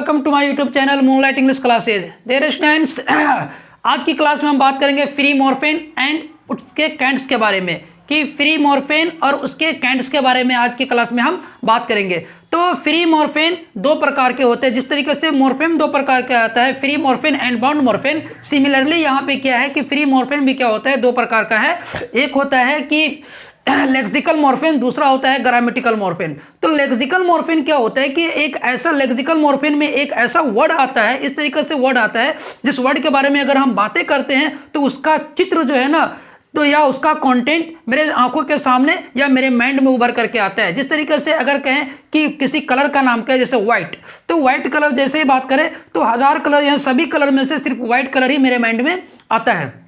Welcome to my YouTube channel moonlight English classes. Dear students, आज की class में हम बात करेंगे फ्री मॉर्फेम एंड उसके कैंड्स के बारे में, कि फ्री मॉर्फेम और उसके कैंड्स के बारे में आज की क्लास में हम बात करेंगे। तो फ्री मॉर्फेम दो प्रकार के होते हैं। जिस तरीके से मॉर्फेम दो प्रकार का आता है, free morpheme and bound morpheme, similarly यहाँ पे क्या है कि फ्री मॉर्फेम भी क्या होता है, दो प्रकार का है। एक होता है कि लेक्सिकल मॉर्फेम, दूसरा होता है ग्रामेटिकल मॉर्फेम। तो लेक्सिकल मॉर्फेम क्या होता है कि एक ऐसा लेक्सिकल मॉर्फेम में एक ऐसा वर्ड आता है, इस तरीके से वर्ड आता है जिस वर्ड के बारे में अगर हम बातें करते हैं तो उसका चित्र जो है ना, तो या उसका कंटेंट मेरे आंखों के सामने या मेरे माइंड में उभर करके आता है। जिस तरीके से अगर कहें कि किसी कलर का नाम क्या है, जैसे व्हाइट, तो व्हाइट कलर जैसे ही बात करें तो हजार कलर या सभी कलर में से सिर्फ व्हाइट कलर ही मेरे माइंड में आता है।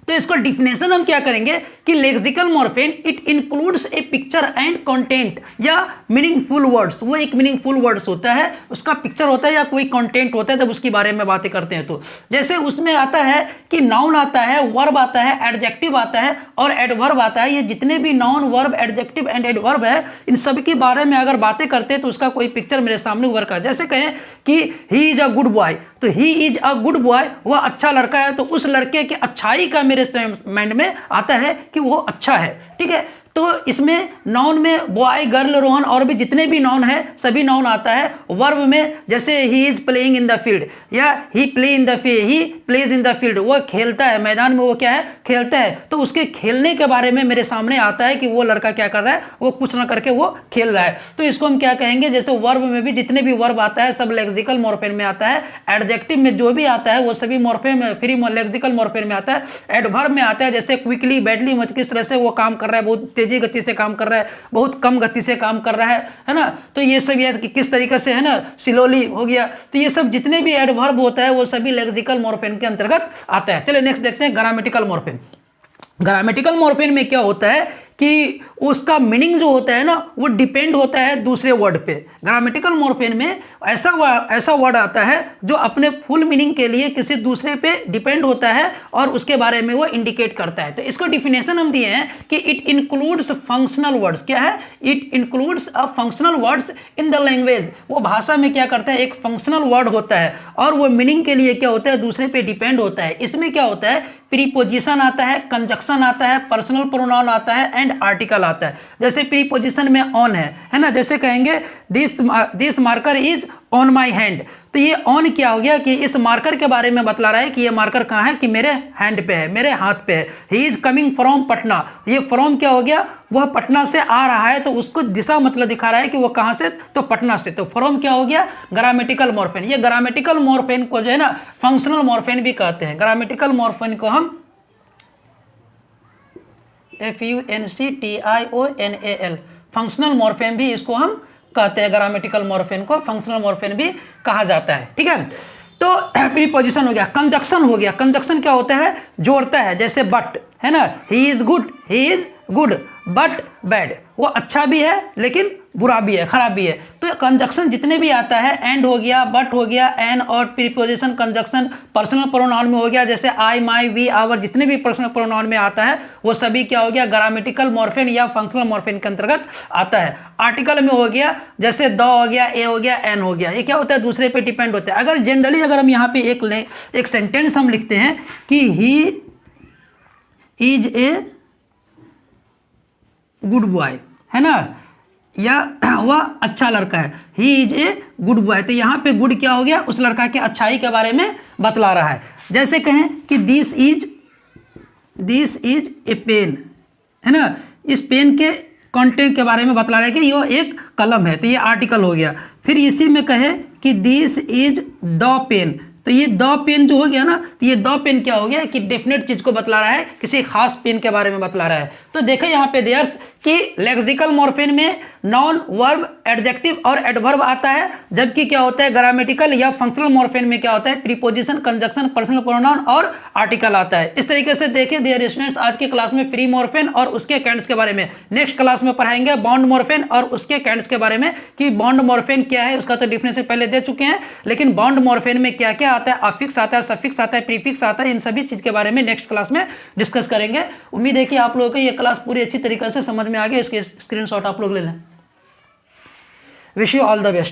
तो इसको डिफिनेशन हम क्या करेंगे कि lexical morpheme it includes A picture and content या मीनिंगफुल वर्ड्स। वो एक मीनिंगफुल वर्ड्स होता है, उसका पिक्चर होता है या कोई कंटेंट होता है जब उसके बारे में बातें करते हैं। तो जैसे उसमें आता है कि नाउन आता है, वर्ब आता है, एडजेक्टिव आता है और एडवर्ब आता है। ये जितने भी noun, verb, adjective and adverb है, इन सब के बारे में अगर बातें करते हैं तो उसका कोई पिक्चर मेरे सामने उभर कर। जैसे कहें कि he is a good boy, तो he is a good boy, वह अच्छा लड़का है, तो उस लड़के की अच्छाई का मेरे माइंड में आता है कि वो अच्छा है। ठीक है, तो इसमें नाउन में बॉय, गर्ल, रोहन और भी जितने भी नाउन है सभी नाउन आता है। वर्ब में जैसे he is playing in the field या he play in the field, he plays in the field, वो खेलता है मैदान में, वो क्या है, खेलता है। तो उसके खेलने के बारे में मेरे सामने आता है कि वो लड़का क्या कर रहा है, वो कुछ ना करके वो खेल रहा है। तो इसको हम क्या कहेंगे, जैसे वर्ब में भी जितने भी वर्ब आता है सब लेक्सिकल मॉर्फेम में आता है। एडजेक्टिव में जो भी आता है वो सभी मॉर्फेम फ्री लेक्सिकल मॉर्फेम में आता है। एडवर्ब में आता है जैसे क्विकली, बैडली, किस तरह से वो काम कर रहा है, बहुत तेजी गति से काम कर रहा है, बहुत कम गति से काम कर रहा है ना। तो ये सब ये कि किस तरीके से है ना, स्लोली हो गया। तो ये सब जितने भी एडवर्ब होता है वो सभी लेक्सिकल मॉर्फेम के अंतर्गत आता है। चलिए नेक्स्ट देखते हैं ग्रामेटिकल मॉर्फेम। ग्रामेटिकल मॉर्फेम में क्या होता है कि उसका मीनिंग जो होता है ना वो डिपेंड होता है दूसरे वर्ड पे। ग्रामेटिकल मॉर्फेम में ऐसा वर्ड आता है जो अपने फुल मीनिंग के लिए किसी दूसरे पे डिपेंड होता है और उसके बारे में वो इंडिकेट करता है। तो इसको डिफिनेशन हम दिए हैं कि इट इंक्लूड्स फंक्शनल वर्ड्स। क्या है, it includes a functional words in the language. वो भाषा में क्या करता है, एक फंक्शनल वर्ड होता है और वो मीनिंग के लिए क्या होता है, दूसरे पे डिपेंड होता है। इसमें क्या होता है, प्रीपोजिशन आता है, कंजक्शन आता है, पर्सनल प्रोनाउन आता है एंड आर्टिकल आता है। जैसे प्रीपोजिशन में ऑन है ना, जैसे कहेंगे this marker is on my hand, तो ये ऑन क्या हो गया कि इस मार्कर के बारे में बतला रहा है कि ये मार्कर कहाँ है, कि मेरे हैंड पे है, मेरे हाथ पे है। He is coming from Patna, ये फ्रॉम क्या हो गया, वह पटना से आ रहा है, तो उसको दिशा मतलब दिखा रहा है कि वो कहाँ से, तो पटना से। तो फ्रॉम क्या हो गया, ग्रामेटिकल मॉर्फेम। ये ग्रामेटिकल मॉर्फेम को जो है ना फंक्शनल मॉर्फेम भी कहते हैं। ग्रामेटिकल मॉर्फेम को हम FUNCTIONAL फंक्शनल मॉर्फेम भी इसको हम कहते हैं। ग्रामेटिकल मॉर्फेम को फंक्शनल मॉर्फेम भी कहा जाता है। ठीक है, तो प्रीपोजिशन हो गया। कंजक्शन हो गया, कंजक्शन क्या होता है, जोड़ता है। जैसे बट है ना, he is good, he is good but bad, वो अच्छा भी है लेकिन बुरा भी है, खराब भी है। तो कंजक्शन जितने भी आता है, एंड हो गया, बट हो गया, एन और प्रीपोजिशन कंजक्शन पर्सनल प्रोनाउन में हो गया, जैसे आई, माई, वी, आवर, जितने भी पर्सनल प्रोनाउन में आता है वो सभी क्या हो गया, ग्रामेटिकल मॉर्फेम या फंक्शनल मॉर्फेम के अंतर्गत आता है। आर्टिकल में हो गया जैसे द हो गया, ए हो गया, एन हो गया, ये क्या होता है, दूसरे पे डिपेंड होता है। अगर जनरली अगर हम यहाँ पे एक सेंटेंस हम लिखते हैं कि he is a good boy, है ना, या वह अच्छा लड़का है, he is a good boy, तो यहाँ पे गुड क्या हो गया, उस लड़का के अच्छाई के बारे में बतला रहा है। जैसे कहें कि दिस इज ए पेन, है ना, इस पेन के कंटेंट के बारे में बतला रहा है कि यह एक कलम है, तो ये आर्टिकल हो गया। फिर इसी में कहे कि दिस इज द पेन, तो ये द पेन जो हो गया ना, तो ये द पेन क्या हो गया कि डेफिनेट चीज को बतला रहा है, किसी खास पेन के बारे में बतला रहा है। तो देखें यहाँ पे देयर्स कि लेक्सिकल मॉर्फेम में नाउन, वर्ब, एडजेक्टिव और एडवर्ब आता है, जबकि क्या होता है ग्रामेटिकल या फंक्शनल मॉर्फेम में क्या होता है, प्रीपोजिशन, कंजक्शन, पर्सनल प्रोनाउन और आर्टिकल आता है। इस तरीके से देखें डियर स्टूडेंट्स, आज की क्लास में फ्री मॉर्फेम और उसके कैंड्स के बारे में, नेक्स्ट क्लास में पढ़ाएंगे बाउंड मॉर्फेम और उसके कैंड्स के बारे में कि बाउंड मॉर्फेम क्या है, उसका तो डिफिनेशन पहले दे चुके हैं, लेकिन बाउंड मॉर्फेम में क्या क्या आता है, अफिक्स आता है, सफिक्स आता है, प्रीफिक्स आता है, इन सभी चीज के बारे में नेक्स्ट क्लास में डिस्कस करेंगे। उम्मीद है कि आप लोगों को ये क्लास पूरी अच्छी तरीके से समझ में आ गई। इसके स्क्रीनशॉट आप लोग ले लें। Wish you all the best.